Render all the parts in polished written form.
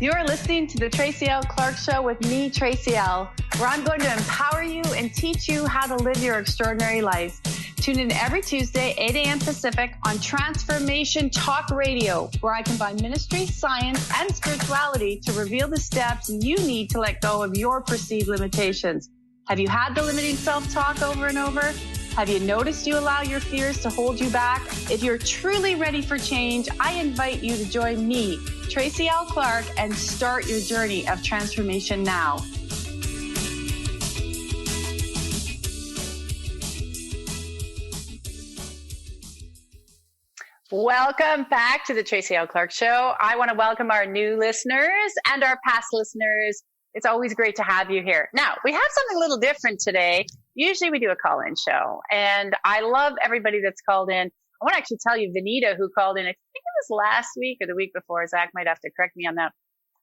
You are listening to the Tracy L. Clark Show with me, Tracy L., where I'm going to empower you and teach you how to live your extraordinary life. Tune in every Tuesday, 8 a.m. Pacific on Transformation Talk Radio, where I combine ministry, science, and spirituality to reveal the steps you need to let go of your perceived limitations. Have you had the limiting self-talk over and over? Have you noticed you allow your fears to hold you back? If you're truly ready for change, I invite you to join me, Tracy L. Clark, and start your journey of transformation now. Welcome back to the Tracy L. Clark Show. I want to welcome our new listeners and our past listeners. It's always great to have you here. Now, we have something a little different today. Usually we do a call-in show, and I love everybody that's called in. I want to actually tell you, Vanita, who called in, I think it was last week or the week before, Zach might have to correct me on that.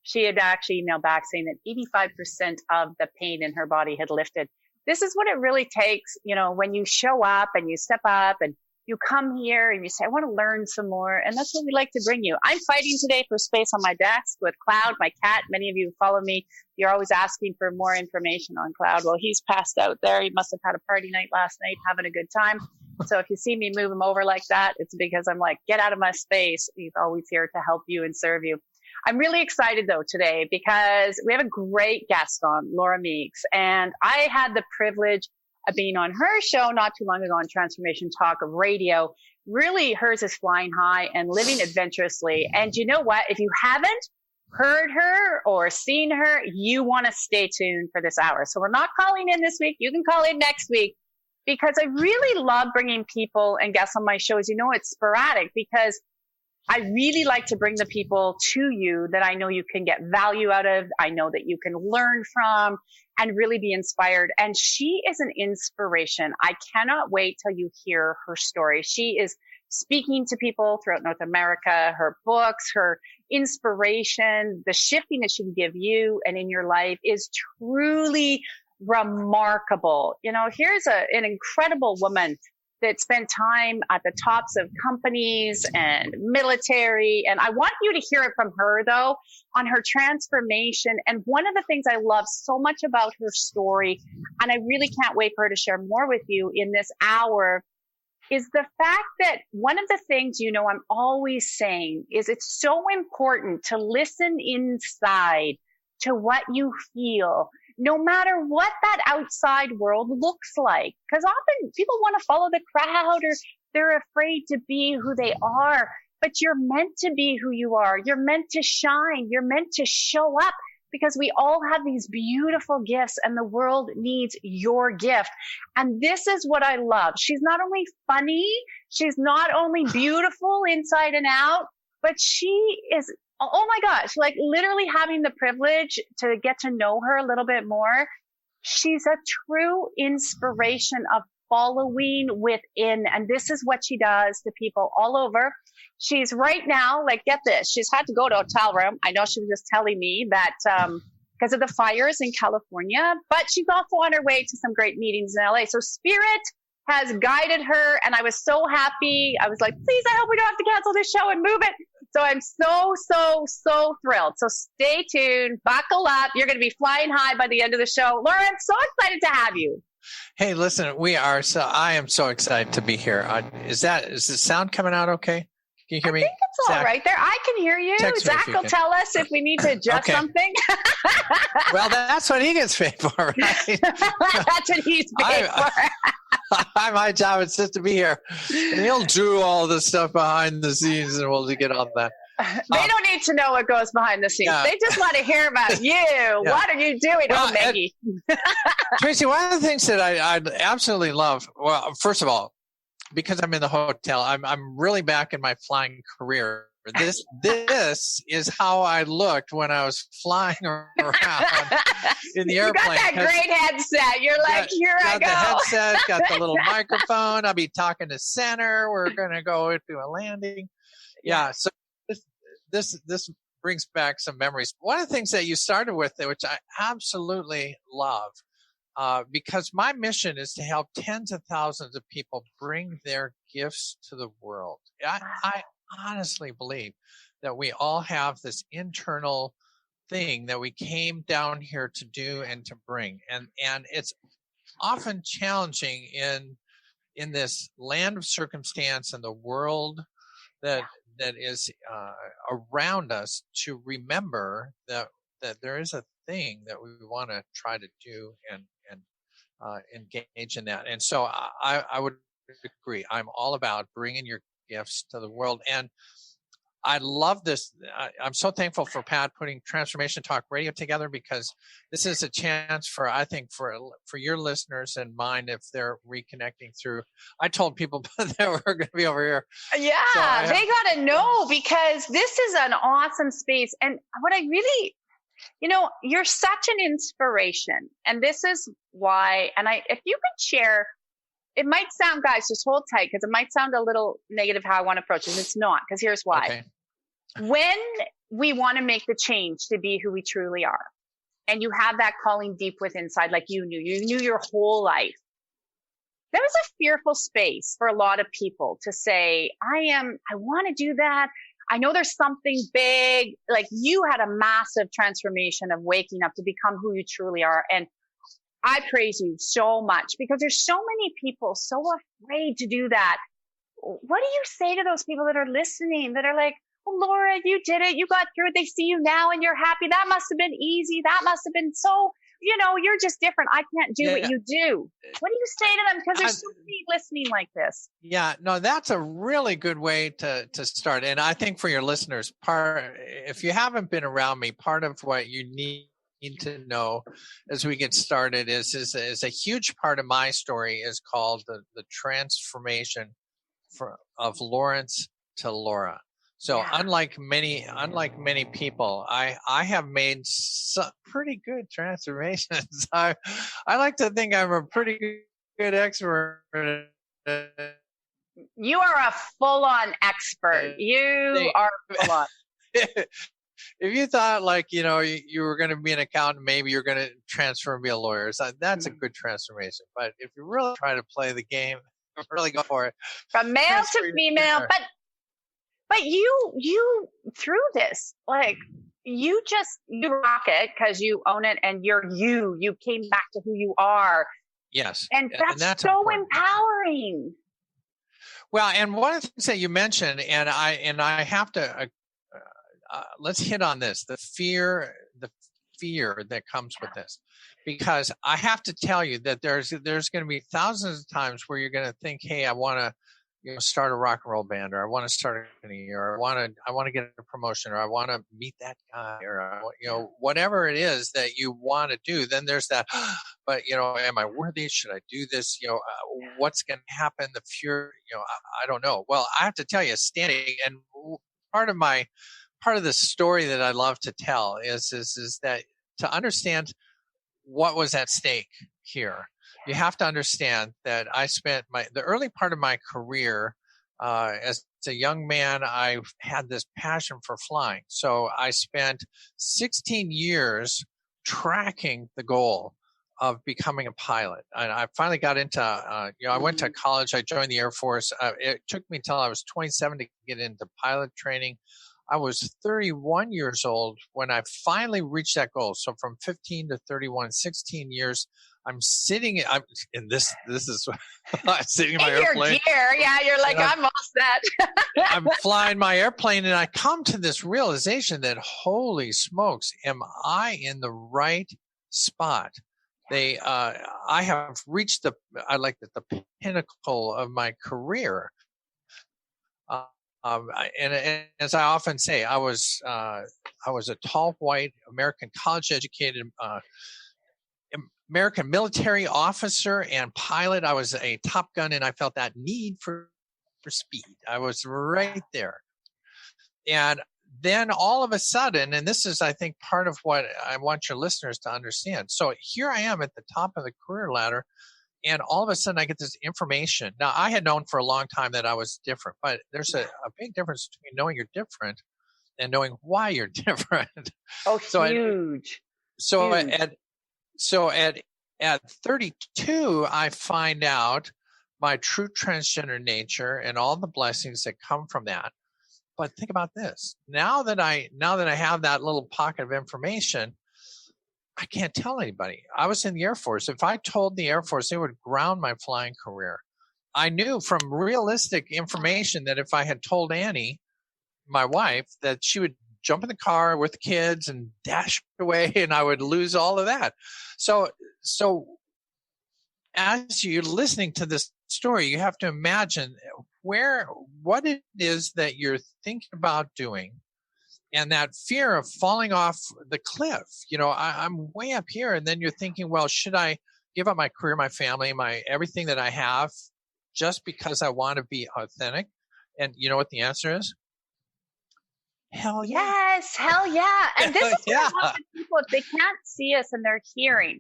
She had actually emailed back saying that 85% of the pain in her body had lifted. This is what it really takes, you know, when you show up and you step up and you come here and you say, I want to learn some more. And that's what we like to bring you. I'm fighting today for space on my desk with Cloud, my cat. Many of you who follow me, you're always asking for more information on Cloud. Well, he's passed out there. He must have had a party night last night, having a good time. So if you see me move him over like that, it's because I'm like, get out of my space. He's always here to help you and serve you. I'm really excited though today because we have a great guest on, Laura Meeks. And I had the privilege of being on her show not too long ago on Transformation Talk Radio. Really, hers is flying high and living adventurously. And you know what? If you haven't heard her or seen her, you want to stay tuned for this hour. So we're not calling in this week. You can call in next week because I really love bringing people and guests on my shows. You know, it's sporadic because I really like to bring the people to you that I know you can get value out of. I know that you can learn from and really be inspired. And she is an inspiration. I cannot wait till you hear her story. She is speaking to people throughout North America, her books, her inspiration, the shifting that she can give you and in your life is truly remarkable. You know, here's an incredible woman that spent time at the tops of companies and military. And I want you to hear it from her, though, on her transformation. And one of the things I love so much about her story, and I really can't wait for her to share more with you in this hour, is the fact that one of the things, you know, I'm always saying is it's so important to listen inside to what you feel, no matter what that outside world looks like. Because often people want to follow the crowd or they're afraid to be who they are. But you're meant to be who you are. You're meant to shine. You're meant to show up because we all have these beautiful gifts and the world needs your gift. And this is what I love. She's not only funny, she's not only beautiful inside and out, but she is, oh my gosh, like literally having the privilege to get to know her a little bit more. She's a true inspiration of following within. And this is what she does to people all over. She's right now, like, get this, she's had to go to a hotel room. I know she was just telling me that because of the fires in California, but she's also on her way to some great meetings in LA. So Spirit has guided her. And I was so happy. I was like, please, I hope we don't have to cancel this show and move it. So I'm so thrilled. So stay tuned, buckle up. You're going to be flying high by the end of the show. Laura, I'm so excited to have you. Hey, listen, I am so excited to be here. Is the sound coming out okay? Can you hear me? I think it's all right there. I can hear you. Zach will tell us if we need to adjust something. Well, that's what he gets paid for, right? That's what he's paid for. My job is just to be here. And he'll do all the stuff behind the scenes and we'll get on that. They don't need to know what goes behind the scenes. Yeah. They just want to hear about you. Yeah. What are you doing? Well, Maggie. Tracy, one of the things that I absolutely love, well, first of all, because I'm in the hotel, I'm really back in my flying career. This is how I looked when I was flying around in the airplane. You got that great headset. You're like, here I go. Got the headset, got the little microphone. I'll be talking to center. We're going to go into a landing. Yeah. So this brings back some memories. One of the things that you started with, which I absolutely love, because my mission is to help tens of thousands of people bring their gifts to the world. I honestly believe that we all have this internal thing that we came down here to do and to bring. And it's often challenging in this land of circumstance and the world that is around us to remember that there is a thing that we want to try to do and engage in that. And so I would agree. I'm all about bringing your gifts to the world. And I love this. I'm so thankful for Pat putting Transformation Talk Radio together, because this is a chance for, I think, for your listeners and mine, if they're reconnecting through. I told people that we're going to be over here. Yeah, so they got to know, because this is an awesome space. And what I really, you're such an inspiration. And this is why, and if you could share, it might sound, guys, just hold tight, because it might sound a little negative how I want to approach it. It's not, because here's why. Okay. When we want to make the change to be who we truly are, and you have that calling deep within inside, like you knew your whole life, there was a fearful space for a lot of people to say, I want to do that. I know there's something big. Like, you had a massive transformation of waking up to become who you truly are. And I praise you so much, because there's so many people so afraid to do that. What do you say to those people that are listening, that are like, oh, Laura, you did it. You got through it. They see you now and you're happy. That must have been easy. That must have been so, you're just different. I can't do what you do. What do you say to them? Because there's so many listening like this. Yeah, no, that's a really good way to start. And I think for your listeners, if you haven't been around me, part of what you need to know as we get started is a huge part of my story is called the transformation of Lawrence to Laura. So unlike many people, I have made some pretty good transformations. I like to think I'm a pretty good expert. You are a full-on expert. You are full-on. If you thought you were going to be an accountant, maybe you're going to transfer and be a lawyer. So that's a good transformation. But if you really try to play the game, really go for it. From male to female. But you through this, like, you rock it because you own it, and you came back to who you are. Yes. And that's so important. Empowering. Well, and one of the things that you mentioned, and I have to, let's hit on this, the fear that comes with this, because I have to tell you that there's going to be thousands of times where you're going to think, hey, I want to, start a rock and roll band, or I want to start a company, or I want to get a promotion, or I want to meet that guy, or whatever it is that you want to do. Then there's that, but am I worthy? Should I do this? What's going to happen? The fear, I don't know. Well, I have to tell you, standing, and part of the story that I love to tell is that to understand what was at stake here, you have to understand that I spent the early part of my career as a young man. I had this passion for flying, so I spent 16 years tracking the goal of becoming a pilot. And I finally got into, I went to college. I joined the Air Force. It took me till I was 27 to get into pilot training. I was 31 years old when I finally reached that goal. So from 15 to 31, 16 years, I'm sitting in this is I'm sitting in my airplane. Your gear. Yeah, you're like, I'm all set. I'm flying my airplane, and I come to this realization that, holy smokes, am I in the right spot? I have reached the pinnacle of my career. And as I often say, I was a tall, white, American, college-educated, American military officer and pilot. I was a Top Gun, and I felt that need for speed. I was right there. And then all of a sudden, and this is, I think, part of what I want your listeners to understand. So here I am at the top of the career ladder, and all of a sudden I get this information. Now, I had known for a long time that I was different, but there's a big difference between knowing you're different and knowing why you're different. Oh, huge. So at 32, I find out my true transgender nature and all the blessings that come from that. but think about this. Now that I have that little pocket of information, I can't tell anybody. I was in the Air Force. If I told the Air Force, they would ground my flying career. I knew from realistic information that if I had told Annie, my wife, that she would jump in the car with the kids and dash away, and I would lose all of that. So as you're listening to this story, you have to imagine what it is that you're thinking about doing, and that fear of falling off the cliff. I'm way up here, and then you're thinking, well, should I give up my career, my family, my everything that I have, just because I want to be authentic? And you know what the answer is? Hell yeah. Yes, hell yeah. And this is what I want people, if they can't see us and they're hearing,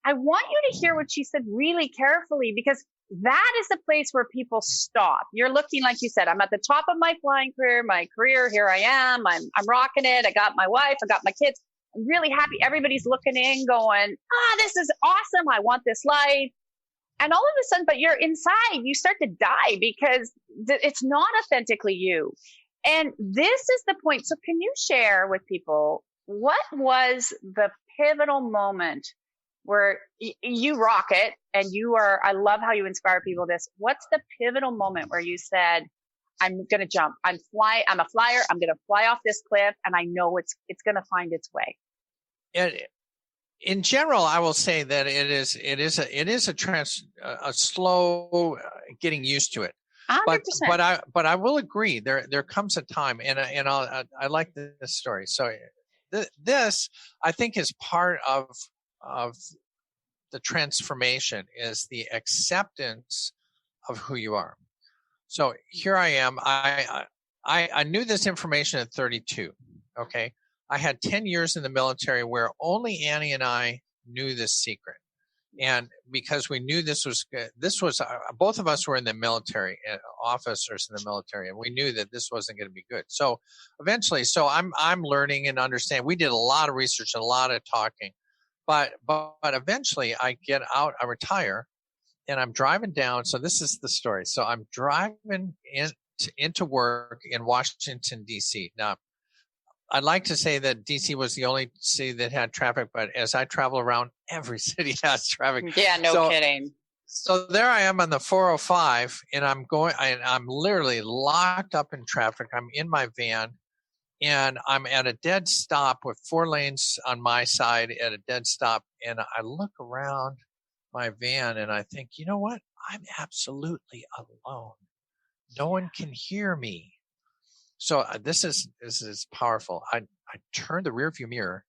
I want you to hear what she said really carefully, because that is the place where people stop. You're looking, like you said, I'm at the top of my flying career, here I am, I'm rocking it. I got my wife, I got my kids. I'm really happy. Everybody's looking in going, this is awesome. I want this life. And all of a sudden, but you're inside, you start to die because it's not authentically you. And this is the point. So can you share with people, what was the pivotal moment where you rock it and I love how you inspire people this. What's the pivotal moment where you said, I'm going to jump, I'm a flyer, I'm going to fly off this cliff, and I know it's going to find its way? In general, I will say that it is a slow getting used to it. 100%. But I will agree. There comes a time, and I like this story. So this I think is part of the transformation, is the acceptance of who you are. So here I am. I knew this information at 32. Okay, I had 10 years in the military where only Annie and I knew this secret. And because we knew this was both of us were in the military, officers in the military, and we knew that this wasn't going to be good. So eventually, I'm learning and understanding. We did a lot of research and a lot of talking, but eventually I get out, I retire, and I'm driving down. So this is the story. So I'm driving into work in Washington, D.C. Now, I'd like to say that DC was the only city that had traffic, but as I travel around, every city has traffic. Yeah, no kidding. So there I am on the 405, and I'm literally locked up in traffic. I'm in my van, and I'm at a dead stop with 4 lanes on my side at a dead stop. And I look around my van and I think, you know what? I'm absolutely alone. No one can hear me. So this is powerful. I turned the rearview mirror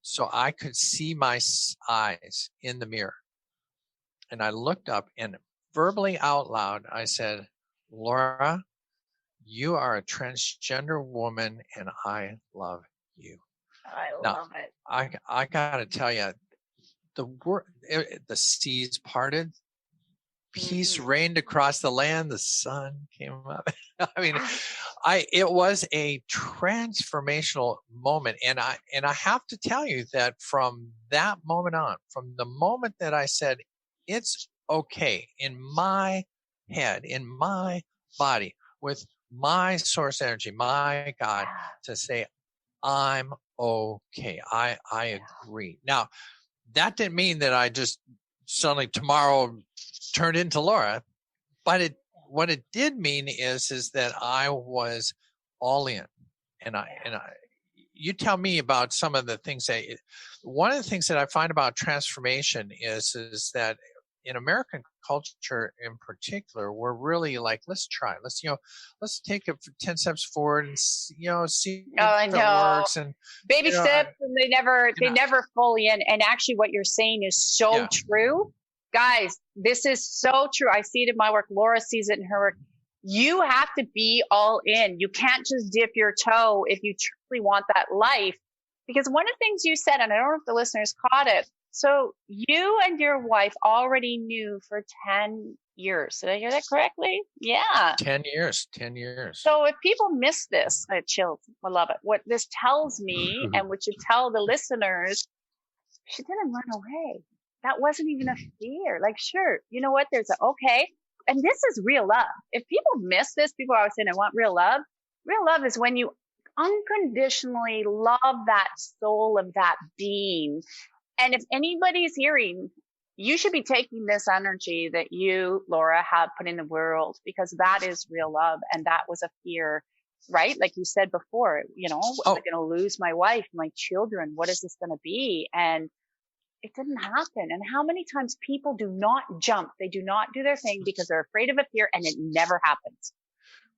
so I could see my eyes in the mirror. And I looked up, and verbally out loud, I said, Laura, you are a transgender woman, and I love you. I love it. I got to tell you, the seas parted. Peace reigned across the land. The sun came up. I mean, it was a transformational moment. And I have to tell you that from that moment on, from the moment that I said, it's okay in my head, in my body, with my source energy, my God, to say, I'm okay. I agree. Now, that didn't mean that I just suddenly tomorrow turned into Laura, but what it did mean is that I was all in, and you tell me about some of the things one of the things that I find about transformation is that in American culture in particular, we're really like, let's try, let's take it 10 steps forward and see if it works, and baby steps, and they never fully in. And actually what you're saying is so true. Guys, this is so true. I see it in my work. Laura sees it in her work. You have to be all in. You can't just dip your toe if you truly want that life. Because one of the things you said, and I don't know if the listeners caught it, so you and your wife already knew for 10 years. Did I hear that correctly? Yeah. 10 years. So if people miss this, I chilled. I love it. What this tells me, and what you tell the listeners, she didn't run away. That wasn't even a fear. Like, sure, you know what? There's okay. And this is real love. If people miss this, people are always saying, I want real love. Real love is when you unconditionally love that soul of that being. And if anybody's hearing, you should be taking this energy that you, Laura, have put in the world, because that is real love. And that was a fear, right? Like you said before, you know, am I going to lose my wife, my children? What is this going to be? And it didn't happen. And how many times people do not jump? They do not do their thing because they're afraid of a fear, and it never happens.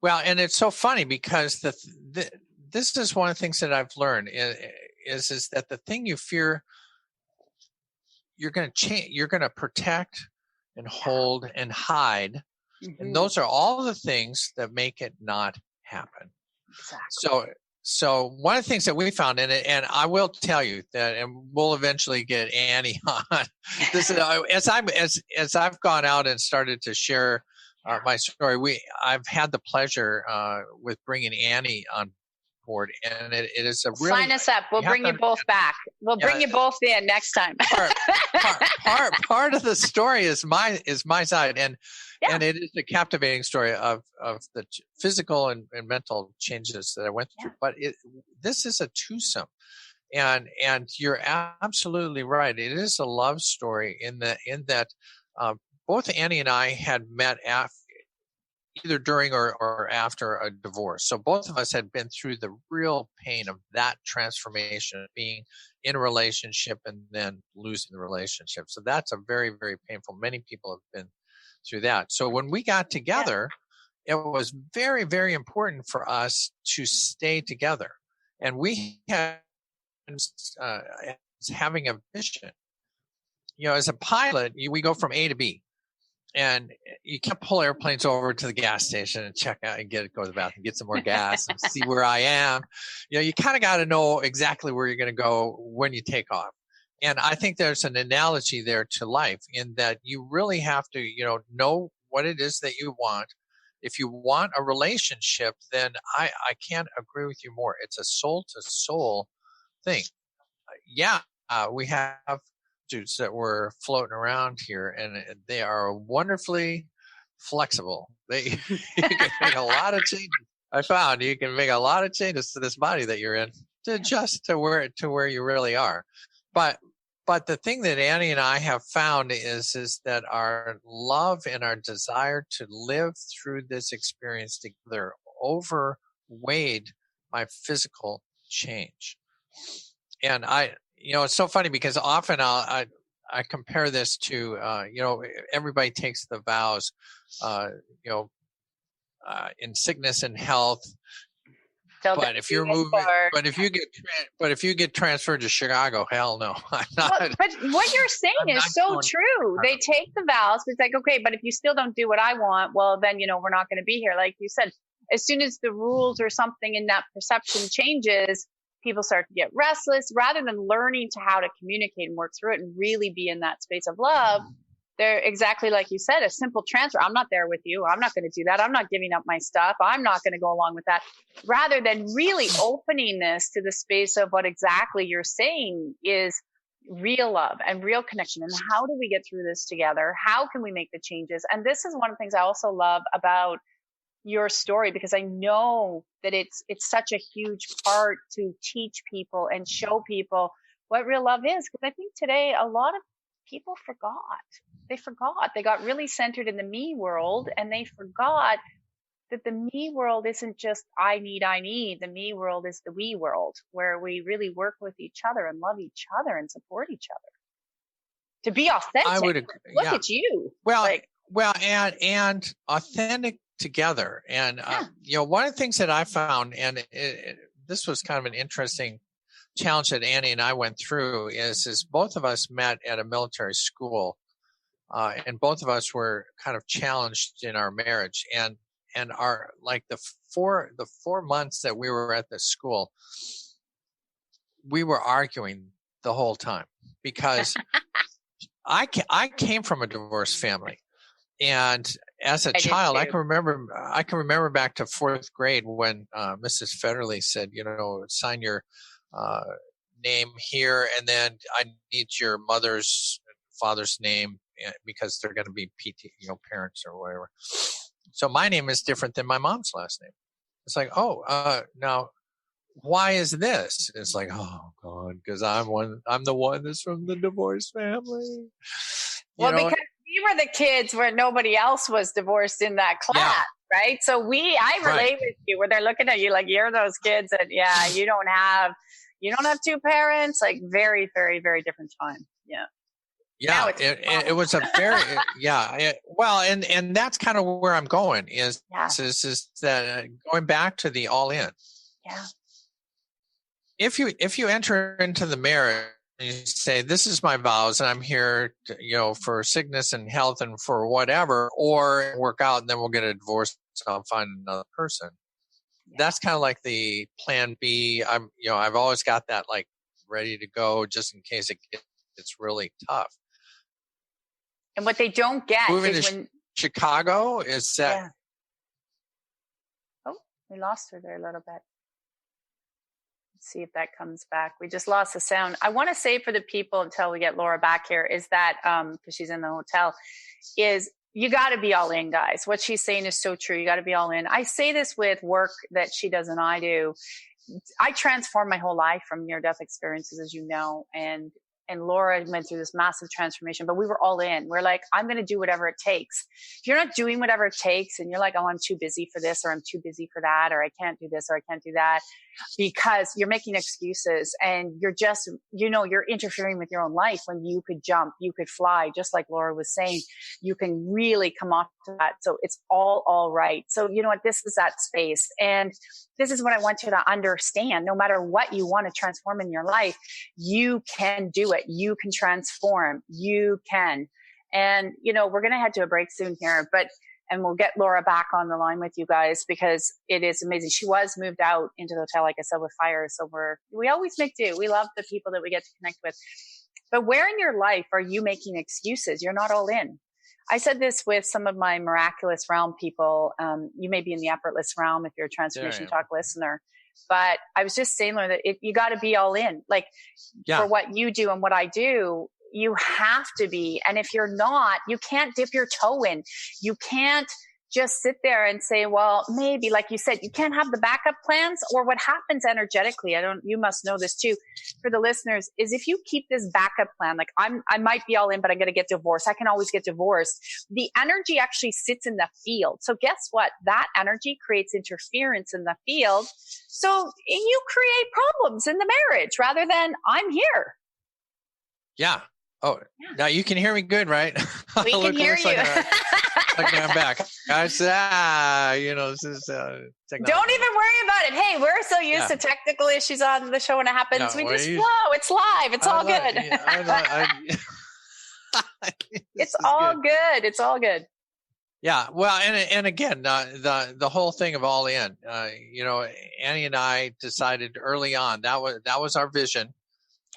Well, and it's so funny because this is one of the things that I've learned is that the thing you fear, you're going to change, you're going to protect and hold and hide. Mm-hmm. And those are all the things that make it not happen. Exactly. So one of the things that we found in it, and I will tell you that, and we'll eventually get Annie on this. As I've gone out and started to share my story, I've had the pleasure with bringing Annie on board, and it is a really, sign us up. We'll bring you both back. We'll bring you both in next time. part of the story is my side, and it is a captivating story of the physical and mental changes that I went through. But this is a twosome, and you're absolutely right. It is a love story in that both Annie and I had met either during or after a divorce. So both of us had been through the real pain of that transformation of being in a relationship and then losing the relationship. So that's a very, very painful. Many people have been through that. So when we got together, it was very, very important for us to stay together. And we had having a vision. You know, as a pilot, we go from A to B. And you can't pull airplanes over to the gas station and check out and go to the bathroom, get some more gas and see where I am. You know, you kind of got to know exactly where you're going to go when you take off. And I think there's an analogy there to life in that you really have to, know what it is that you want. If you want a relationship, then I can't agree with you more. It's a soul to soul thing. We have dudes that were floating around here, and they are wonderfully flexible. You can make a lot of changes. I found you can make a lot of changes to this body that you're in to adjust to where you really are. But the thing that Annie and I have found is that our love and our desire to live through this experience together overweighed my physical change. And it's so funny because often I compare this to, everybody takes the vows, in sickness and health. But if you're moving, but if you get transferred to Chicago, hell no, I'm not. But what you're saying is so true. They take the vows, but it's like, okay, but if you still don't do what I want, well, then, we're not going to be here. Like you said, as soon as the rules or something in that perception changes, people start to get restless. Rather than learning how to communicate and work through it and really be in that space of love, they're exactly like you said, a simple transfer. I'm not there with you. I'm not going to do that. I'm not giving up my stuff. I'm not going to go along with that. Rather than really opening this to the space of what exactly you're saying is real love and real connection. And how do we get through this together? How can we make the changes? And this is one of the things I also love about your story, because I know that it's such a huge part to teach people and show people what real love is. Because I think today a lot of people forgot. They got really centered in the me world, and they forgot that the me world isn't just I need. The me world is the we world, where we really work with each other and love each other and support each other. To be authentic. I would agree. Look at you. Well, and authentic together. And, one of the things that I found, and this was kind of an interesting challenge that Annie and I went through, is both of us met at a military school, and both of us were kind of challenged in our marriage. And our, like the 4 months that we were at the school, we were arguing the whole time because I came from a divorced family. And as a child, I can remember back to 4th grade when Mrs. Federley said, sign your name here, and then I need your father's name because they're going to be parents or whatever. So my name is different than my mom's last name. It's like, now why is this? It's like, oh God, because I'm the one that's from the divorced family. Because we were the kids where nobody else was divorced in that class, right? So I relate with you where they're looking at you like you're those kids that, you don't have two parents, like very, very, very different time. Yeah. Yeah, it was a very and that's kind of where I'm going is that going back to the all in. Yeah. If you enter into the marriage and you say, this is my vows and I'm here to, for sickness and health and for whatever, or work out and then we'll get a divorce and I'll find another person. Yeah. That's kind of like the plan B. I've always got that like ready to go just in case it's really tough. And what they don't get moving is to when Chicago is that. Yeah. Oh, we lost her there a little bit. Let's see if that comes back. We just lost the sound. I want to say for the people until we get Laura back here is that, because she's in the hotel, is you got to be all in, guys. What she's saying is so true. You got to be all in. I say this with work that she does and I do. I transformed my whole life from near-death experiences, as you know, and Laura went through this massive transformation, but we were all in. We're like, I'm going to do whatever it takes. If you're not doing whatever it takes and you're like, oh, I'm too busy for this, or I'm too busy for that, or I can't do this, or I can't do that, because you're making excuses and you're just, you're interfering with your own life when you could jump, you could fly, just like Laura was saying, you can really come off to that. So it's all right. So you know what, this is that space. And this is what I want you to understand. No matter what you want to transform in your life, you can do it. You can transform. You can. And, we're going to head to a break soon here, and we'll get Laura back on the line with you guys because it is amazing. She was moved out into the hotel, like I said, with fire. So we always make do. We love the people that we get to connect with. But where in your life are you making excuses? You're not all in. I said this with some of my miraculous realm people. You may be in the effortless realm if you're a Transformation Talk listener. But I was just saying, Laura, that you got to be all in. Like for what you do and what I do, you have to be. And if you're not, you can't dip your toe in. You can't just sit there and say, well, maybe, like you said, you can't have the backup plans. Or what happens energetically, you must know this too, for the listeners, is if you keep this backup plan, like I might be all in, but I'm going to get divorced. I can always get divorced. The energy actually sits in the field. So guess what? That energy creates interference in the field. So you create problems in the marriage rather than I'm here. Yeah. Oh, now you can hear me good, right? We can hear you. Like I'm back. I said, this is technology. Don't even worry about it. Hey, we're so used to technical issues on the show when it happens. No, we just flow. It's live. It's all good. It's all good. It's all good. Yeah. Well, and again, the whole thing of all in, Annie and I decided early on that was our vision.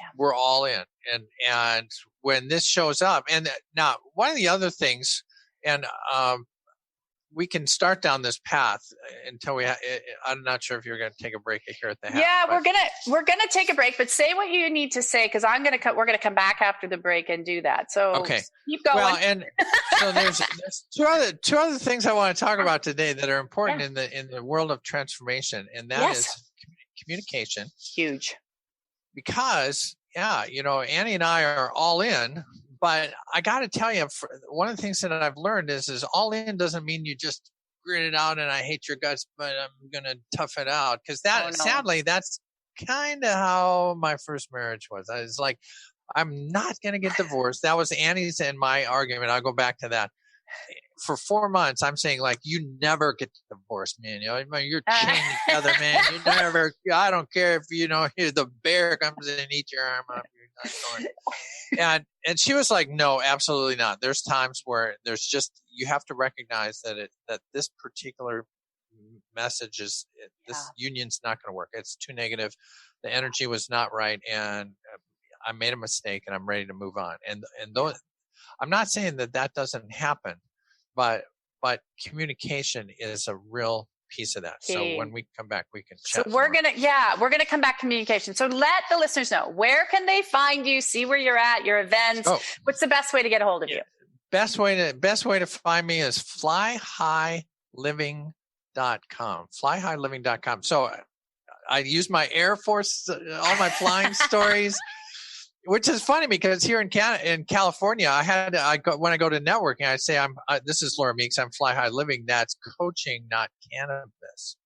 Yeah. We're all in. And when this shows up, and now one of the other things, and we can start down this path until I'm not sure if you're going to take a break here at the half. Yeah, we're gonna take a break, but say what you need to say because we're gonna come back after the break and do that. So okay, keep going. Well, and so there's two other things I want to talk about today that are important in the world of transformation, and that is communication. Huge. Because Annie and I are all in, but I got to tell you, one of the things that I've learned is all in doesn't mean you just grit it out and I hate your guts, but I'm going to tough it out. Because sadly, that's kind of how my first marriage was. I was like, I'm not going to get divorced. That was Annie's and my argument. I'll go back to that. For 4 months, I'm saying like, you never get divorced, man. You're chained together, man. You never. I don't care if the bear comes in and eats your arm off. You're not going. And she was like, no, absolutely not. There's times where there's just you have to recognize that this particular message is this union's not going to work. It's too negative. The energy was not right, and I made a mistake, and I'm ready to move on. And though I'm not saying that doesn't happen. But communication is a real piece of that. So when we come back, we can chat. So we're gonna come back communication. So let the listeners know, where can they find you, see where you're at, your events. What's the best way to get a hold of you? Best way to find me is flyhighliving.com. flyhighliving.com. So I use my Air Force, all my flying stories, which is funny because here in California, when I go to networking, I say this is Laura Meeks. I'm Fly High Living. That's coaching, not cannabis.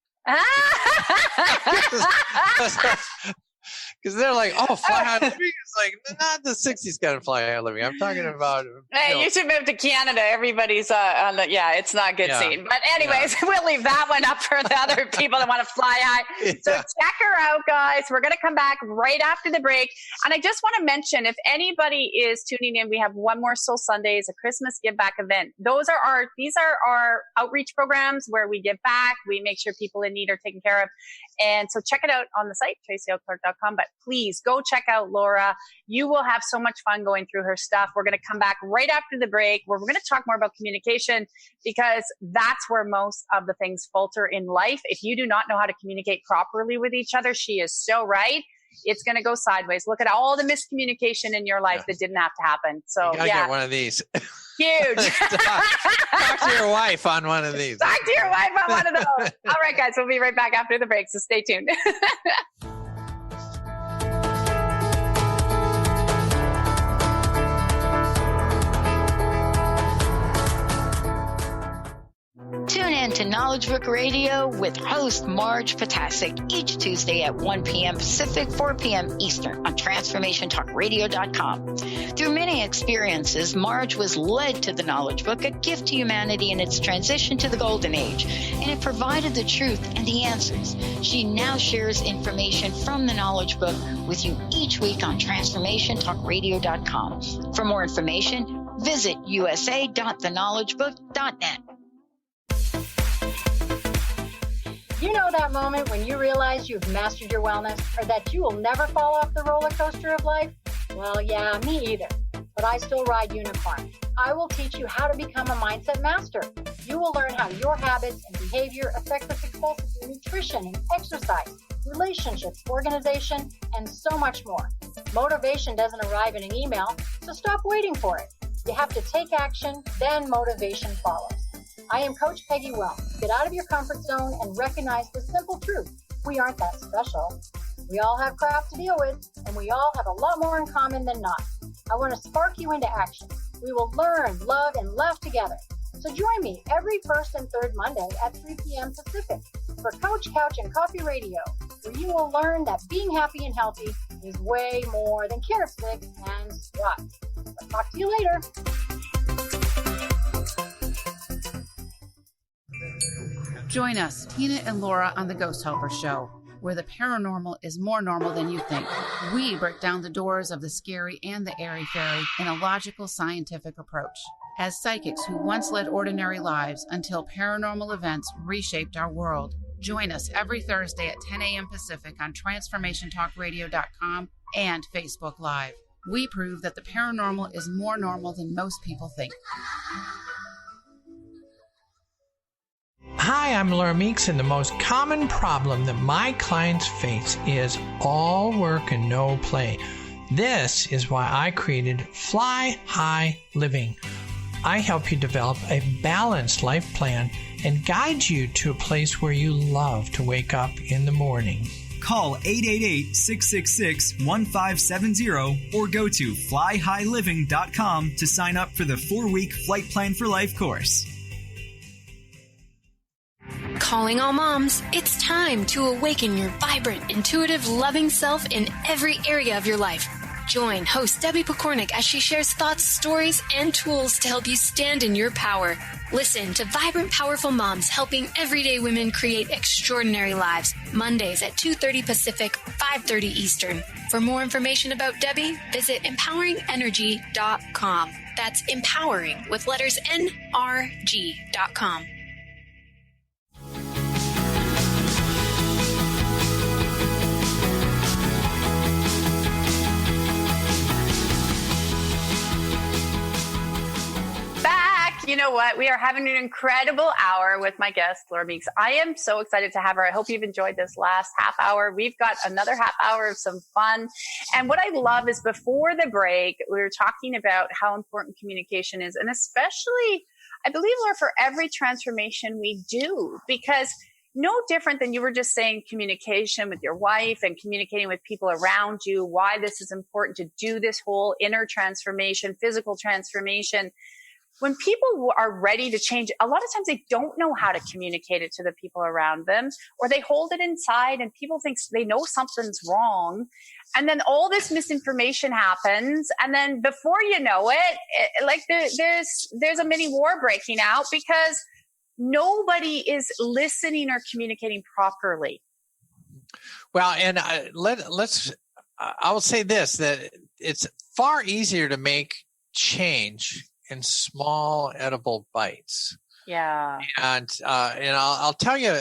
Because they're like, oh, Fly High Living is like not the 60s kind of Fly High Living. I'm talking about. Hey, you should move to Canada. Everybody's on the. Yeah, it's not a good scene. But anyways, we'll leave that one up for the other people that want to fly high. So check her out, guys. We're going to come back right after the break. And I just want to mention, if anybody is tuning in, we have One More Soul Sundays, a Christmas give back event. These are our outreach programs where we give back. We make sure people in need are taken care of. And so check it out on the site, tracyLclark.com. But please go check out Laura. You will have so much fun going through her stuff. We're going to come back right after the break where we're going to talk more about communication, because that's where most of the things falter in life. If you do not know how to communicate properly with each other, she is so right. It's going to go sideways. Look at all the miscommunication in your life that didn't have to happen. So you gotta get one of these. Huge. Talk to your wife on one of these. Talk to your wife on one of those. All right, guys, we'll be right back after the break, so stay tuned. Tune in to Knowledge Book Radio with host Marge Potasic each Tuesday at 1 p.m. Pacific, 4 p.m. Eastern on TransformationTalkRadio.com. Through many experiences, Marge was led to the Knowledge Book, a gift to humanity in its transition to the Golden Age, and it provided the truth and the answers. She now shares information from the Knowledge Book with you each week on TransformationTalkRadio.com. For more information, visit usa.theknowledgebook.net. You know that moment when you realize you've mastered your wellness, or that you will never fall off the roller coaster of life? Well, yeah, me either. But I still ride unicorn. I will teach you how to become a mindset master. You will learn how your habits and behavior affect the success of your nutrition and exercise, relationships, organization, and so much more. Motivation doesn't arrive in an email, so stop waiting for it. You have to take action, then motivation follows. I am Coach Peggy Wellness. Get out of your comfort zone and recognize the simple truth. We aren't that special. We all have crap to deal with, and we all have a lot more in common than not. I want to spark you into action. We will learn, love, and laugh together. So join me every first and third Monday at 3 p.m. Pacific for Coach Couch and Coffee Radio, where you will learn that being happy and healthy is way more than carrot sticks and squats. I'll talk to you later. Join us, Tina and Laura, on the Ghost Helper Show, where the paranormal is more normal than you think. We break down the doors of the scary and the airy-fairy in a logical, scientific approach. As psychics who once led ordinary lives until paranormal events reshaped our world. Join us every Thursday at 10 a.m. Pacific on TransformationTalkRadio.com and Facebook Live. We prove that the paranormal is more normal than most people think. Hi, I'm Laura Meeks, and the most common problem that my clients face is all work and no play. This is why I created Fly High Living. I help you develop a balanced life plan and guide you to a place where you love to wake up in the morning. Call 888-666-1570 or go to flyhighliving.com to sign up for the 4-week Flight Plan for Life course. Calling all moms, it's time to awaken your vibrant, intuitive, loving self in every area of your life. Join host Debbie Pokornik as she shares thoughts, stories, and tools to help you stand in your power. Listen to Vibrant, Powerful Moms helping everyday women create extraordinary lives. Mondays at 2:30 Pacific, 5:30 Eastern. For more information about Debbie, visit empoweringenergy.com. That's empowering with letters NRG.com. You know what? We are having an incredible hour with my guest, Laura Meeks. I am so excited to have her. I hope you've enjoyed this last half hour. We've got another half hour of some fun. And what I love is before the break, we were talking about how important communication is, and especially I believe, Laura, for every transformation we do, because no different than you were just saying, communication with your wife and communicating with people around you, why this is important to do this whole inner transformation, physical transformation. When people are ready to change, a lot of times they don't know how to communicate it to the people around them, or they hold it inside and people think they know something's wrong. And then all this misinformation happens. And then before you know it, like there's a mini war breaking out because nobody is listening or communicating properly. Well, and I will say this, that it's far easier to make change in small edible bites. Yeah. And I'll tell you,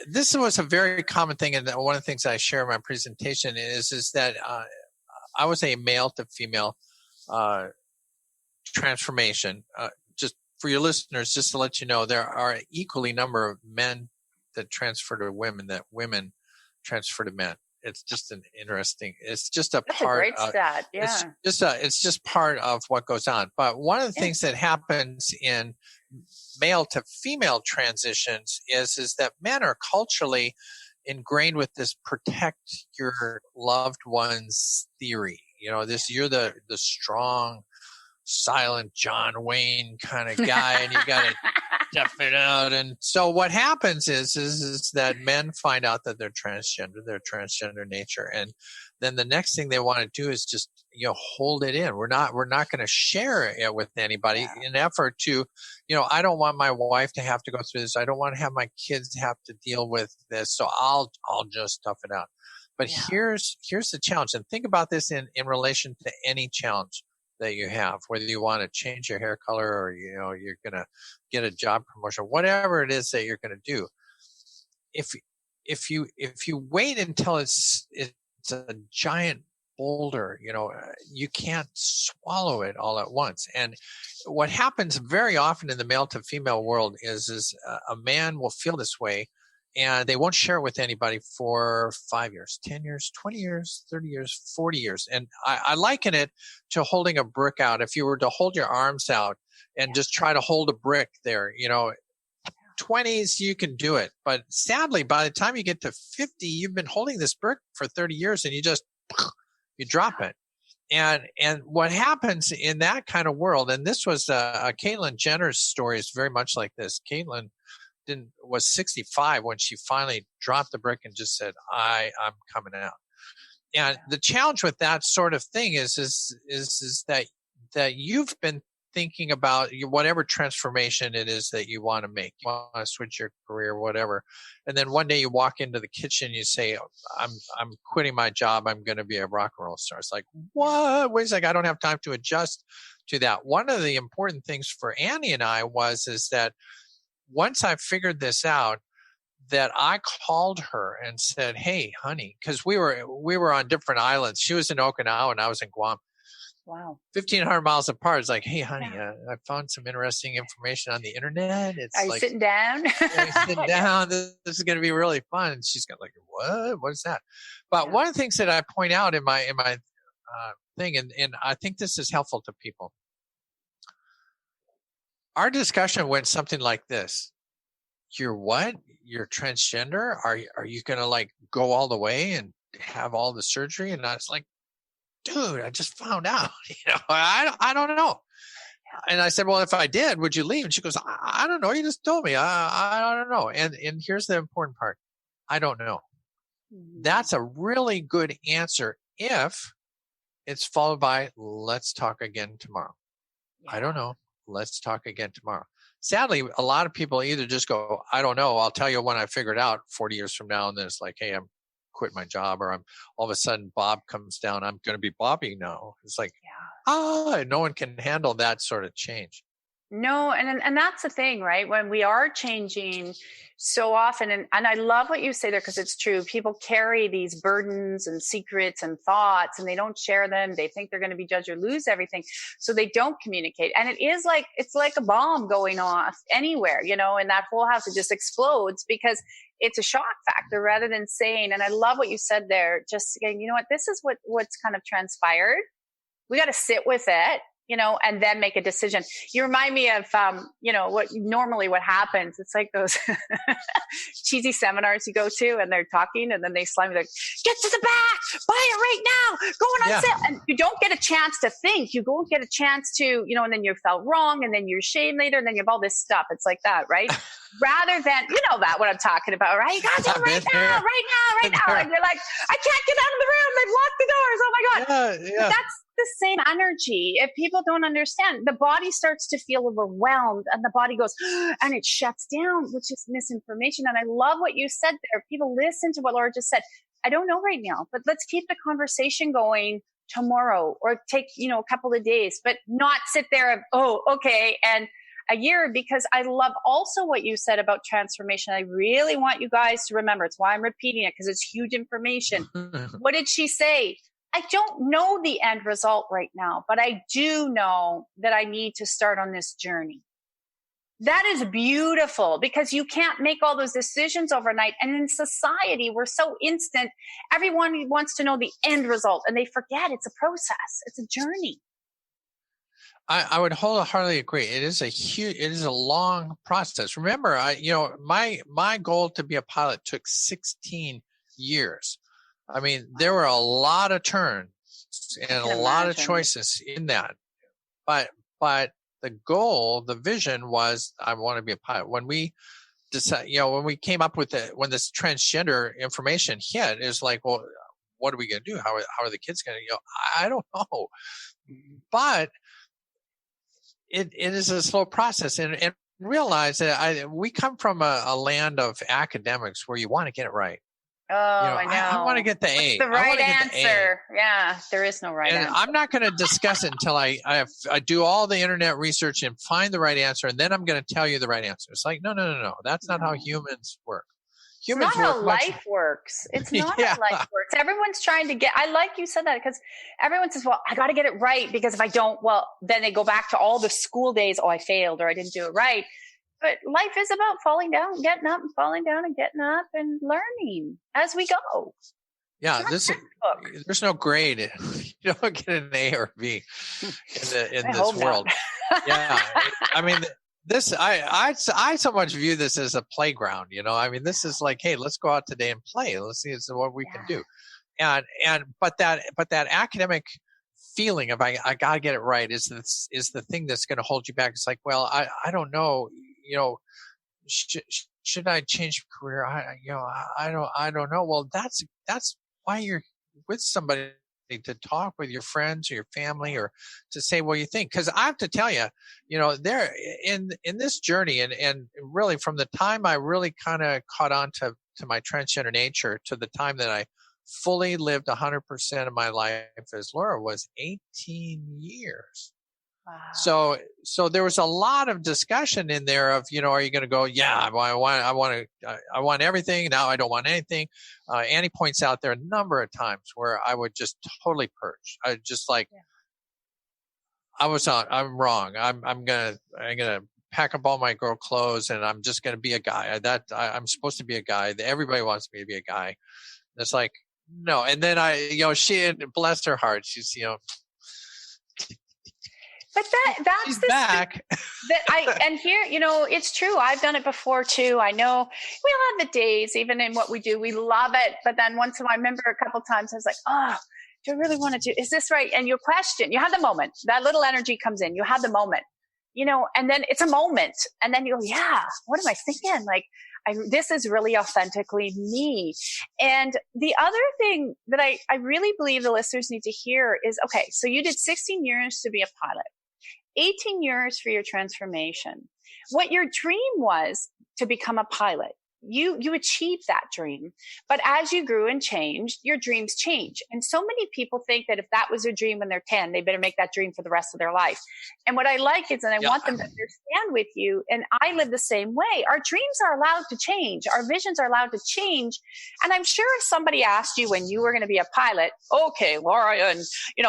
this was a very common thing. And one of the things I share in my presentation is that I was a male to female transformation. Just for your listeners, just to let you know, there are an equally number of men that transfer to women that women transfer to men. It's just it's just a That's part a great stat. Yeah. It's just part of what goes on. But one of the things that happens in male to female transitions is that men are culturally ingrained with this protect your loved ones theory. You're the strong, silent John Wayne kind of guy, and you got to tough it out. And so what happens is that men find out that they're transgender nature, and then the next thing they want to do is just hold it in. We're not going to share it with anybody in effort to, I don't want my wife to have to go through this. I don't want to have my kids have to deal with this. So I'll just tough it out. But here's the challenge, and think about this in relation to any challenge that you have, whether you want to change your hair color or you're going to get a job promotion, whatever it is that you're going to do. If you wait until it's a giant boulder, you can't swallow it all at once. And what happens very often in the male to female world is a man will feel this way, and they won't share it with anybody for 5 years, 10 years, 20 years, 30 years, 40 years. And I liken it to holding a brick out. If you were to hold your arms out and just try to hold a brick there, 20s, you can do it. But sadly, by the time you get to 50, you've been holding this brick for 30 years and you drop it. And what happens in that kind of world, and this was Caitlyn Jenner's story is very much like this. Caitlyn was 65 when she finally dropped the brick and just said, I'm coming out. And the challenge with that sort of thing is that you've been thinking about whatever transformation it is that you want to make. You want to switch your career, whatever. And then one day you walk into the kitchen, you say, I'm quitting my job. I'm going to be a rock and roll star. It's like, what? Wait a second. I don't have time to adjust to that. One of the important things for Annie and I is that once I figured this out, that I called her and said, hey, honey, because we were on different islands. She was in Okinawa and I was in Guam. Wow. 1,500 miles apart. It's like, hey, honey, I found some interesting information on the internet. It's Are you sitting down? Sitting down. This is going to be really fun. And she's got like, what? What is that? But one of the things that I point out in my thing, and I think this is helpful to people. Our discussion went something like this. You're what? You're transgender? Are you going to like go all the way and have all the surgery? And I was like, dude, I just found out, I don't know. And I said, well, if I did, would you leave? And she goes, I don't know. You just told me. I don't know. And here's the important part. I don't know. That's a really good answer if it's followed by, let's talk again tomorrow. I don't know. Let's talk again tomorrow. Sadly, a lot of people either just go, I don't know. I'll tell you when I figure it out 40 years from now. And then it's like, hey, I'm quit my job, or I'm all of a sudden Bob comes down. I'm going to be Bobby now. It's like, no one can handle that sort of change. No. And that's the thing, right? When we are changing so often, and I love what you say there, because it's true. People carry these burdens and secrets and thoughts, and they don't share them. They think they're going to be judged or lose everything. So they don't communicate. And it's like a bomb going off anywhere, and that whole house, it just explodes because it's a shock factor rather than saying, and I love what you said there, just saying, you know what, this is what's kind of transpired. We got to sit with it. and then make a decision. You remind me of, what happens. It's like those cheesy seminars you go to and they're talking and then they slam you like, get to the back, buy it right now, going on sale. And you don't get a chance to think. You don't get a chance to, and then you felt wrong and then you're ashamed later and then you have all this stuff. It's like that, right? Rather than, what I'm talking about, right? You got to do it right now. And you're like, I can't get out of the room. They've locked the doors. Oh my God. Yeah. That's the same energy. If people don't understand, the body starts to feel overwhelmed and the body goes, and it shuts down, which is misinformation. And I love what you said there. People listen to what Laura just said. I don't know right now, but let's keep the conversation going tomorrow or take, a couple of days, but not sit there of, okay. And a year, because I love also what you said about transformation. I really want you guys to remember. It's why I'm repeating it, because it's huge information. What did she say? I don't know the end result right now, but I do know that I need to start on this journey. That is beautiful, because you can't make all those decisions overnight. And in society, we're so instant. Everyone wants to know the end result and they forget it's a process. It's a journey. I would wholeheartedly agree. It is a long process. Remember, my goal to be a pilot took 16 years. I mean, there were a lot of turns and a lot of choices in that. But the goal, the vision was, I want to be a pilot. When we decided, when we came up with when this transgender information hit, it's like, well, what are we going to do? How are the kids going to, I don't know. But it is a slow process, and realize that we come from a land of academics where you want to get it right. Oh, I know. I want to get the A. The right answer. Yeah, there is no right answer. I'm not going to discuss it until I do all the internet research and find the right answer, and then I'm going to tell you the right answer. It's like, no. That's not how humans work. It's not how life works. It's not how life works. Everyone's trying to get, I like you said that, because everyone says, well, I got to get it right, because if I don't, well, then they go back to all the school days. Oh, I failed, or I didn't do it right. But life is about falling down, getting up, and falling down and getting up and learning as we go. Yeah, there's no grade. You don't get an A or B in this world. Yeah, I mean, I so much view this as a playground. I mean, this is like, hey, let's go out today and play. Let's see what we can do. But that academic feeling of I gotta get it right is the thing that's going to hold you back. It's like, well, I don't know. Should I change career? I don't know. Well, that's why you're with somebody, to talk with your friends or your family, or to say what you think. Because I have to tell you, there in this journey, and really from the time I really kind of caught on to my transgender nature to the time that I fully lived 100% of my life as Laura was 18 years. Wow. So there was a lot of discussion in there of, are you going to go? Yeah, I want everything. Now I don't want anything. Annie points out there a number of times where I would just totally purge. I just like, I'm wrong. I'm gonna pack up all my girl clothes and I'm just gonna be a guy. I'm supposed to be a guy. Everybody wants me to be a guy. And it's like, no. And then she, bless her heart, she's, but that's she's back. And here, it's true. I've done it before too. I know we all have the days, even in what we do, we love it. But then once I remember a couple times, I was like, oh, do I really want to do, is this right? And you question, you have the moment, that little energy comes in, you have the moment, and then it's a moment. And then you go, yeah, what am I thinking? Like, this is really authentically me. And the other thing that I really believe the listeners need to hear is, okay, so you did 16 years to be a pilot. 18 years for your transformation. What your dream was to become a pilot. You achieved that dream. But as you grew and changed, your dreams change. And so many people think that if that was their dream when they're 10, they better make that dream for the rest of their life. And what I like is, and I want them to understand with you, and I live the same way, our dreams are allowed to change. Our visions are allowed to change. And I'm sure if somebody asked you when you were going to be a pilot, okay, Laura, and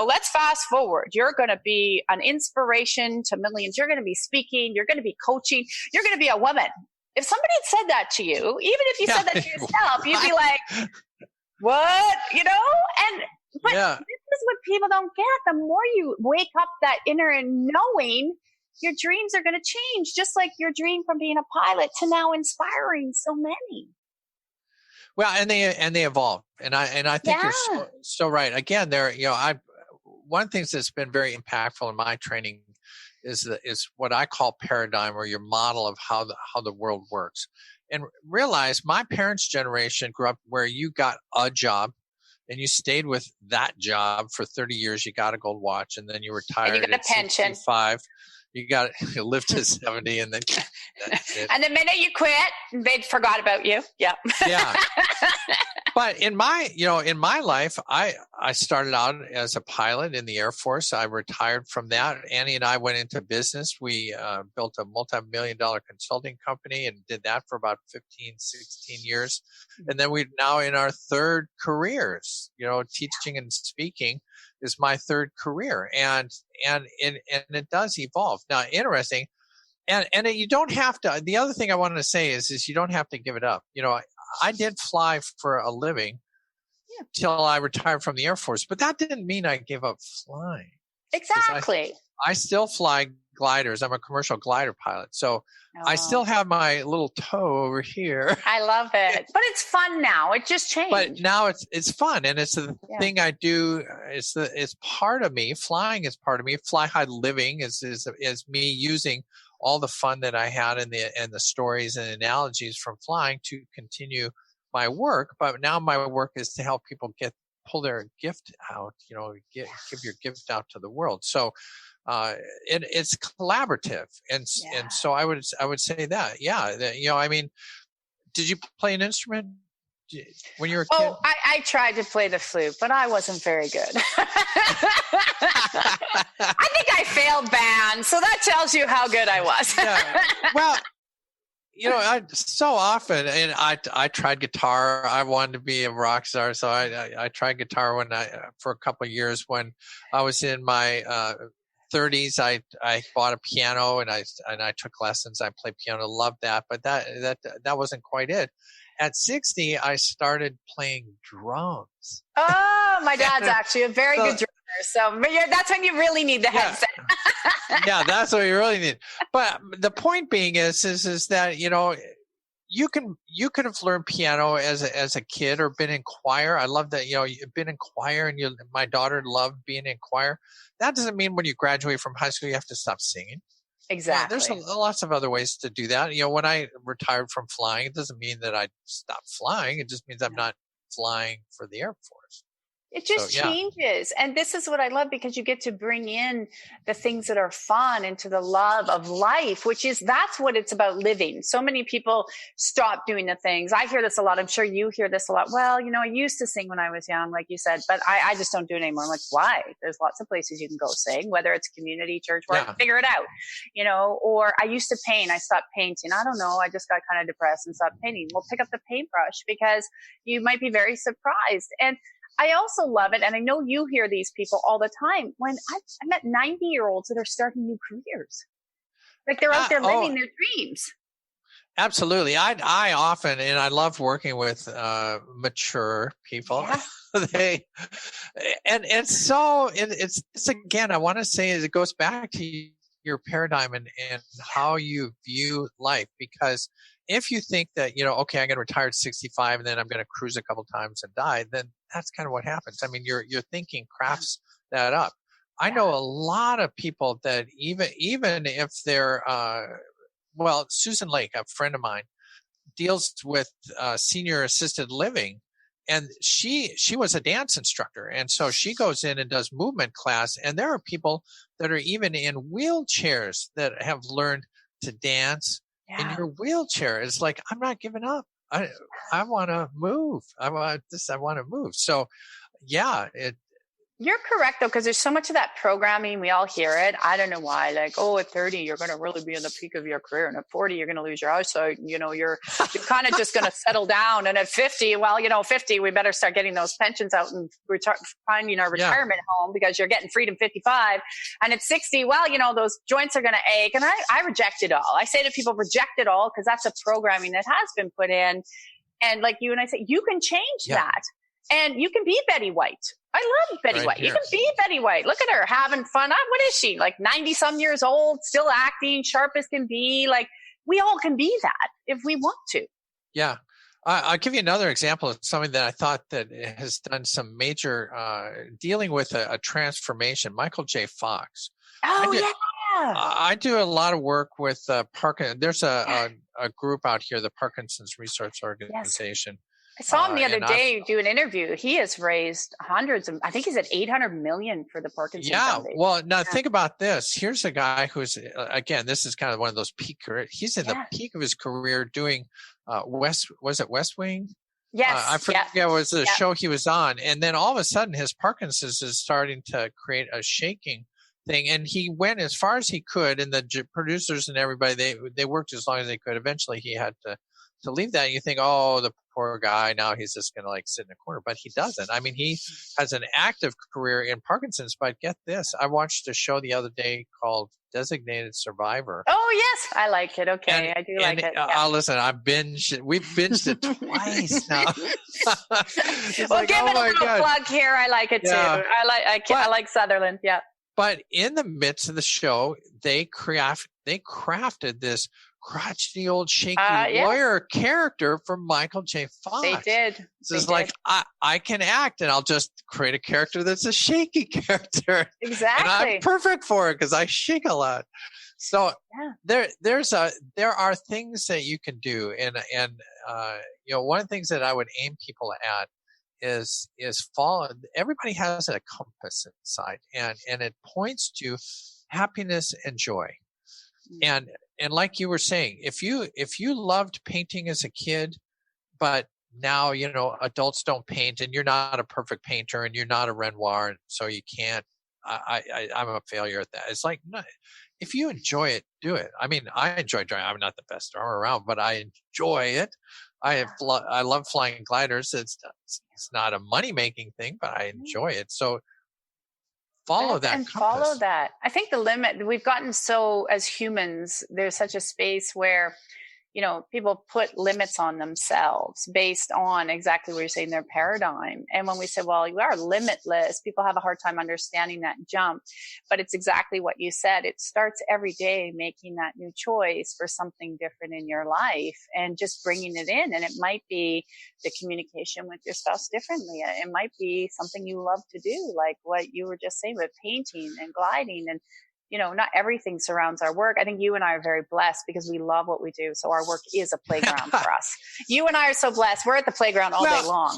let's fast forward. You're going to be an inspiration to millions. You're going to be speaking. You're going to be coaching. You're going to be a woman. If somebody had said that to you, even if you said that to yourself, you'd be like, what? But this is what people don't get. The more you wake up that inner knowing, your dreams are going to change, just like your dream from being a pilot to now inspiring so many. Well, and they evolve, and I think you're so right. Again, one of the things that's been very impactful in my training is what I call paradigm, or your model of how the world works. And realize my parents' generation grew up where you got a job and you stayed with that job for 30 years. You got a gold watch, and then you retired and you got a pension. 65. You lived to 70, and then that's it. And the minute you quit, they forgot about you. Yeah. Yeah. But in my life, I started out as a pilot in the Air Force. I retired from that. Annie and I went into business. We built a multi-million-dollar consulting company and did that for about 15, 16 years. And then we're now in our third careers. Teaching and speaking is my third career, and it does evolve. Now, interesting, and you don't have to. The other thing I wanted to say is you don't have to give it up. I did fly for a living till I retired from the Air Force, but that didn't mean I gave up flying. Exactly. I still fly gliders. I'm a commercial glider pilot, so I still have my little toe over here. I love it, but it's fun now. It just changed. But now it's fun, and it's the thing I do. It's part of me. Flying is part of me. Fly high living is me using all the fun that I had and the stories and analogies from flying to continue my work. But now my work is to help people pull their gift out. Give your gift out to the world. So. It's collaborative, and so I would say that, I mean, did you play an instrument when you were a kid? Oh, I tried to play the flute, but I wasn't very good. I think I failed band, so that tells you how good I was. Yeah. Well, I so often, and I tried guitar. I wanted to be a rock star, so I tried guitar for a couple of years when I was in my 30s. I bought a piano and I took lessons. I played piano, loved that, but that wasn't quite it. At 60, I started playing drums. Oh, my dad's actually a very good drummer. So that's when you really need the headset. Yeah, that's what you really need. But the point being is that you could have learned piano as a kid or been in choir. I love that you've been in choir, and my daughter loved being in choir. That doesn't mean when you graduate from high school you have to stop singing. Exactly. There's lots of other ways to do that. When I retired from flying, it doesn't mean that I stopped flying. It just means I'm not flying for the Air Force. It just changes. And this is what I love, because you get to bring in the things that are fun into the love of life, that's what it's about, living. So many people stop doing the things. I hear this a lot. I'm sure you hear this a lot. Well, I used to sing when I was young, like you said, but I just don't do it anymore. I'm like, why? There's lots of places you can go sing, whether it's community, church, work, figure it out, or I used to paint. I stopped painting. I don't know. I just got kind of depressed and stopped painting. Well, pick up the paintbrush, because you might be very surprised. And I also love it, and I know you hear these people all the time, when I met 90-year-olds that are starting new careers. Like they're out there living their dreams. Absolutely. I often, and I love working with mature people. Yeah. It's again, I want to say it goes back to your paradigm and how you view life, because if you think that, okay, I'm going to retire at 65 and then I'm going to cruise a couple times and die, then that's kind of what happens. I mean, your thinking crafts that up. I know a lot of people that even if they're, Susan Lake, a friend of mine, deals with senior assisted living, and she was a dance instructor. And so she goes in and does movement class. And there are people that are even in wheelchairs that have learned to dance in your wheelchair. It's like, I'm not giving up. I want to move. I want to move. So You're correct, though, because there's so much of that programming. We all hear it. I don't know why. Like, at 30, you're going to really be in the peak of your career. And at 40, you're going to lose your eyesight. You're kind of just going to settle down. And at 50, 50, we better start getting those pensions out and finding our retirement home, because you're getting freedom 55. And at 60, those joints are going to ache. And I reject it all. I say to people, reject it all, because that's a programming that has been put in. And like you and I say, you can change that. And you can be Betty White. I love Betty White. Here. You can be Betty White. Look at her having fun. What is she? Like 90 some years old, still acting, sharp as can be. Like we all can be that if we want to. Yeah. I'll give you another example of something that I thought that has done some major dealing with a transformation. Michael J. Fox. Oh, I do a lot of work with Parkinson. There's a group out here, the Parkinson's Research Organization. I saw him the other day do an interview. He has raised hundreds of, I think he's at 800 million for the Parkinson's Foundation. Well, now think about this. Here's a guy who's, again, this is kind of one of those peak career. He's in the peak of his career doing West Wing? Yes. I forget what was the show he was on. And then all of a sudden his Parkinson's is starting to create a shaking thing. And he went as far as he could, and the producers and everybody, they worked as long as they could. Eventually he had to leave that. And you think, oh, the poor guy, now he's just going to like sit in a corner, but he doesn't. I mean, he has an active career in Parkinson's, but get this. I watched a show the other day called Designated Survivor. Oh, yes. I like it. Okay. I do like it. Listen, we've binged it twice now. Well, give it a little plug here. I like it too. I like Sutherland. Yeah. But in the midst of the show, they crafted this crotchety old shaky lawyer character for Michael J. Fox. They did. So it's like, I can act, and I'll just create a character that's a shaky character. Exactly. And I'm perfect for it because I shake a lot. So there are things that you can do. And one of the things that I would aim people at is follow. Everybody has a compass inside, and it points to happiness and joy. And like you were saying, if you loved painting as a kid, but now, adults don't paint, and you're not a perfect painter, and you're not a Renoir, and so you can't, I'm a failure at that. It's like, no, if you enjoy it, do it. I mean, I enjoy drawing. I'm not the best drawer around, but I enjoy it. I love flying gliders. It's not a money-making thing, but I enjoy it. So follow that compass. Follow that. I think the limit, we've gotten so, as humans, there's such a space where, people put limits on themselves based on exactly what you're saying, their paradigm. And when we say, well, you are limitless, people have a hard time understanding that jump. But it's exactly what you said. It starts every day making that new choice for something different in your life and just bringing it in. And it might be the communication with your spouse differently. It might be something you love to do, like what you were just saying with painting and gliding. And not everything surrounds our work. I think you and I are very blessed because we love what we do. So our work is a playground for us. You and I are so blessed. We're at the playground all day long.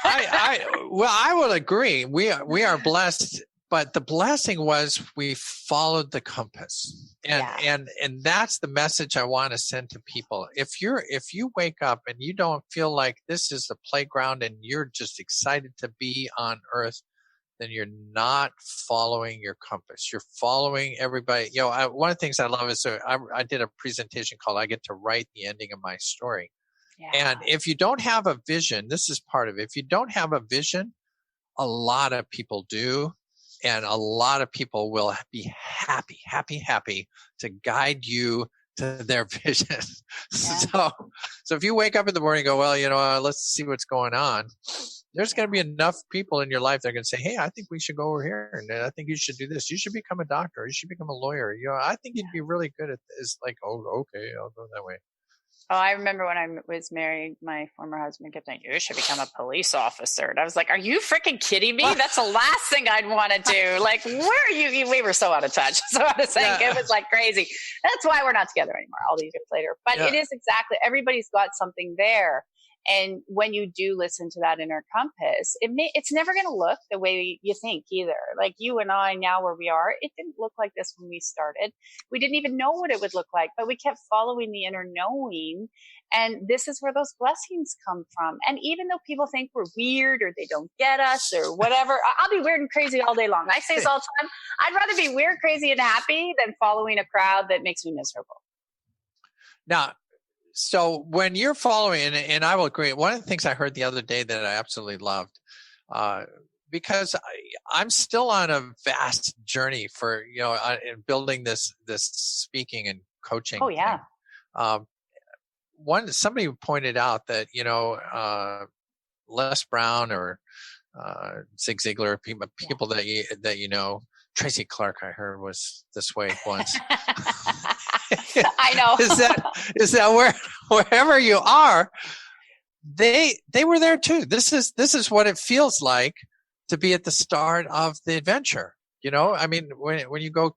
I will agree. We are blessed, but the blessing was we followed the compass. And that's the message I want to send to people. If you wake up and you don't feel like this is the playground and you're just excited to be on earth, then you're not following your compass. You're following everybody. One of the things I love is I did a presentation called I Get to Write the Ending of My Story. Yeah. And if you don't have a vision, this is part of it. If you don't have a vision, a lot of people do. And a lot of people will be happy to guide you to their vision. Yeah. So if you wake up in the morning and go, well, let's see what's going on. There's going to be enough people in your life that are going to say, hey, I think we should go over here. And I think you should do this. You should become a doctor. You should become a lawyer. I think you'd be really good at this. Like, oh, okay, I'll go that way. Oh, I remember when I was married, my former husband kept saying, you should become a police officer. And I was like, are you freaking kidding me? That's the last thing I'd want to do. Like, where are you? We were so out of touch. So I was saying it was like crazy. That's why we're not together anymore all these years later. But it is exactly, everybody's got something there. And when you do listen to that inner compass, it's never going to look the way you think either. Like you and I now where we are, it didn't look like this when we started. We didn't even know what it would look like, but we kept following the inner knowing. And this is where those blessings come from. And even though people think we're weird or they don't get us or whatever, I'll be weird and crazy all day long. I say this all the time. I'd rather be weird, crazy, and happy than following a crowd that makes me miserable. Now, so when you're following, and I will agree, one of the things I heard the other day that I absolutely loved, because I'm still on a vast journey for, in building this speaking and coaching. Oh, yeah. Somebody pointed out that, Les Brown or Zig Ziglar, people that you know. Tracy Clark, I heard, was this way once. I know. Is that wherever you are, they were there too. This is what it feels like to be at the start of the adventure. You know, I mean, when you go,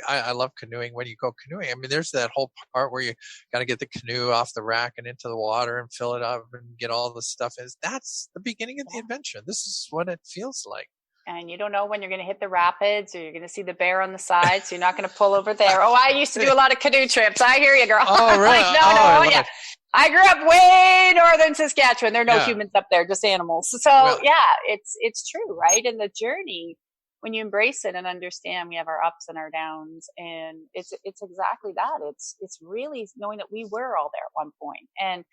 I love canoeing. When you go canoeing, I mean, there's that whole part where you got to get the canoe off the rack and into the water and fill it up and get all the stuff. That's the beginning of the adventure. This is what it feels like. And you don't know when you're going to hit the rapids or you're going to see the bear on the side, so you're not going to pull over there. Oh, I used to do a lot of canoe trips. I hear you, girl. Oh, really? Yeah. I grew up way northern Saskatchewan. There are no humans up there, just animals. So it's true, right? And the journey, when you embrace it and understand we have our ups and our downs, and it's exactly that. It's really knowing that we were all there at one point. And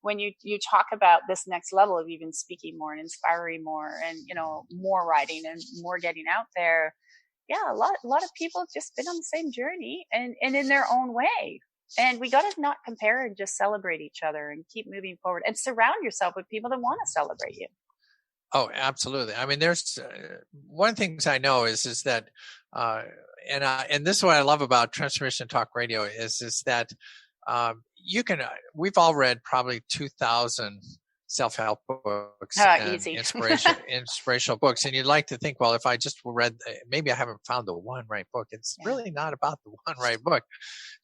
when you talk about this next level of even speaking more and inspiring more and, you know, more writing and more getting out there. Yeah, a lot of people have just been on the same journey and in their own way. And we got to not compare and just celebrate each other and keep moving forward and surround yourself with people that want to celebrate you. Oh, absolutely. I mean, there's one of the things I know is that, and this is what I love about Transformation Talk Radio is that, we've all read probably 2,000 self-help books and inspirational books. And you'd like to think, well, if I just read, maybe I haven't found the one right book. It's really not about the one right book.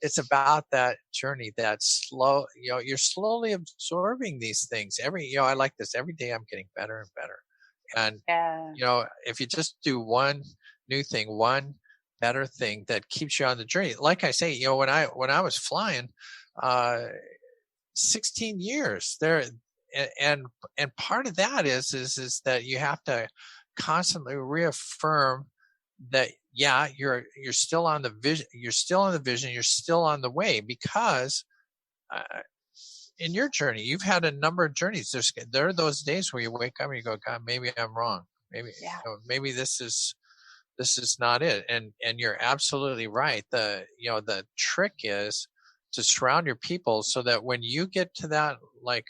It's about that journey, that slow, you know, you're slowly absorbing these things. I like this. Every day I'm getting better and better. And, you know, if you just do one new thing, one better thing that keeps you on the journey. Like I say, you know, when I was flying, 16 years there, and part of that is that you have to constantly reaffirm that you're still on the vision, you're still on the way, because in your journey you've had a number of journeys. There are those days where you wake up and you go, God, maybe I'm wrong, maybe this is not it, and you're absolutely right. The trick is to surround your people so that when you get to that, like,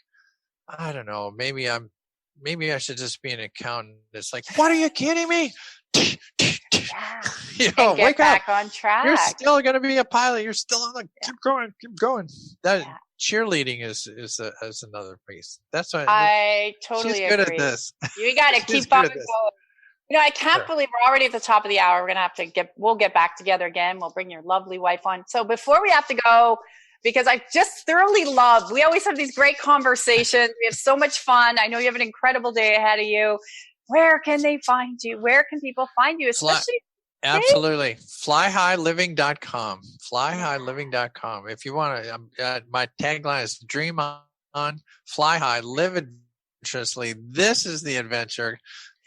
I don't know, maybe I should just be an accountant. It's like, what, are you kidding me? You know, get wake back up. on track. You're still going to be a pilot. You're still on the keep going. That cheerleading is another piece. That's why I totally she's good agree. at this. You got to keep on going. You know, I can't believe we're already at the top of the hour. We're going to have to we'll get back together again. We'll bring your lovely wife on. So before we have to go, because I just thoroughly love, we always have these great conversations. We have so much fun. I know you have an incredible day ahead of you. Where can they find you? Where can people find you? Especially absolutely. Flyhighliving.com. Flyhighliving.com. If you want to, my tagline is dream on, fly high, live adventurously. This is the adventure.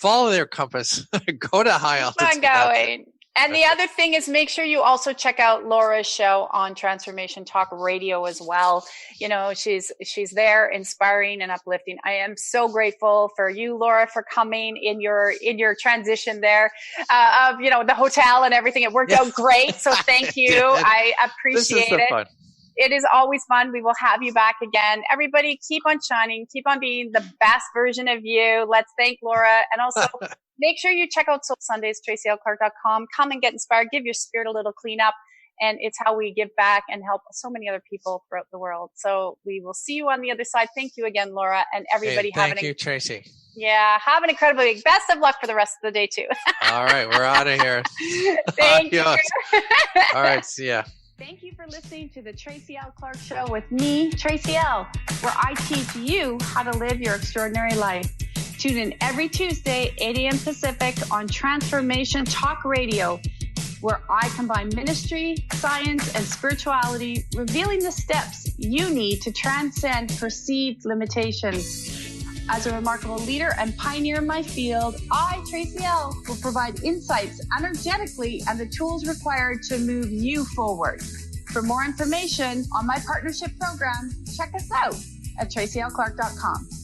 Follow their compass. Go to high altitude. Keep on going. And the other thing is, make sure you also check out Laura's show on Transformation Talk Radio as well. You know, she's there, inspiring and uplifting. I am so grateful for you, Laura, for coming in your transition there of, you know, the hotel and everything. It worked out great. So thank you. I appreciate it. Fun. It is always fun. We will have you back again. Everybody, keep on shining. Keep on being the best version of you. Let's thank Laura. And also make sure you check out Soul Sundays, TracyLClark.com. Come and get inspired. Give your spirit a little cleanup. And it's how we give back and help so many other people throughout the world. So we will see you on the other side. Thank you again, Laura. And everybody thank you, Tracy. Yeah, have an incredible week. Best of luck for the rest of the day, too. All right, we're out of here. Thank you. All right, see ya. Thank you for listening to the Tracy L. Clark Show with me, Tracy L., where I teach you how to live your extraordinary life. Tune in every Tuesday, 8 a.m. Pacific on Transformation Talk Radio, where I combine ministry, science, and spirituality, revealing the steps you need to transcend perceived limitations. As a remarkable leader and pioneer in my field, I, Tracy L., will provide insights energetically and the tools required to move you forward. For more information on my partnership program, check us out at TracyLClark.com.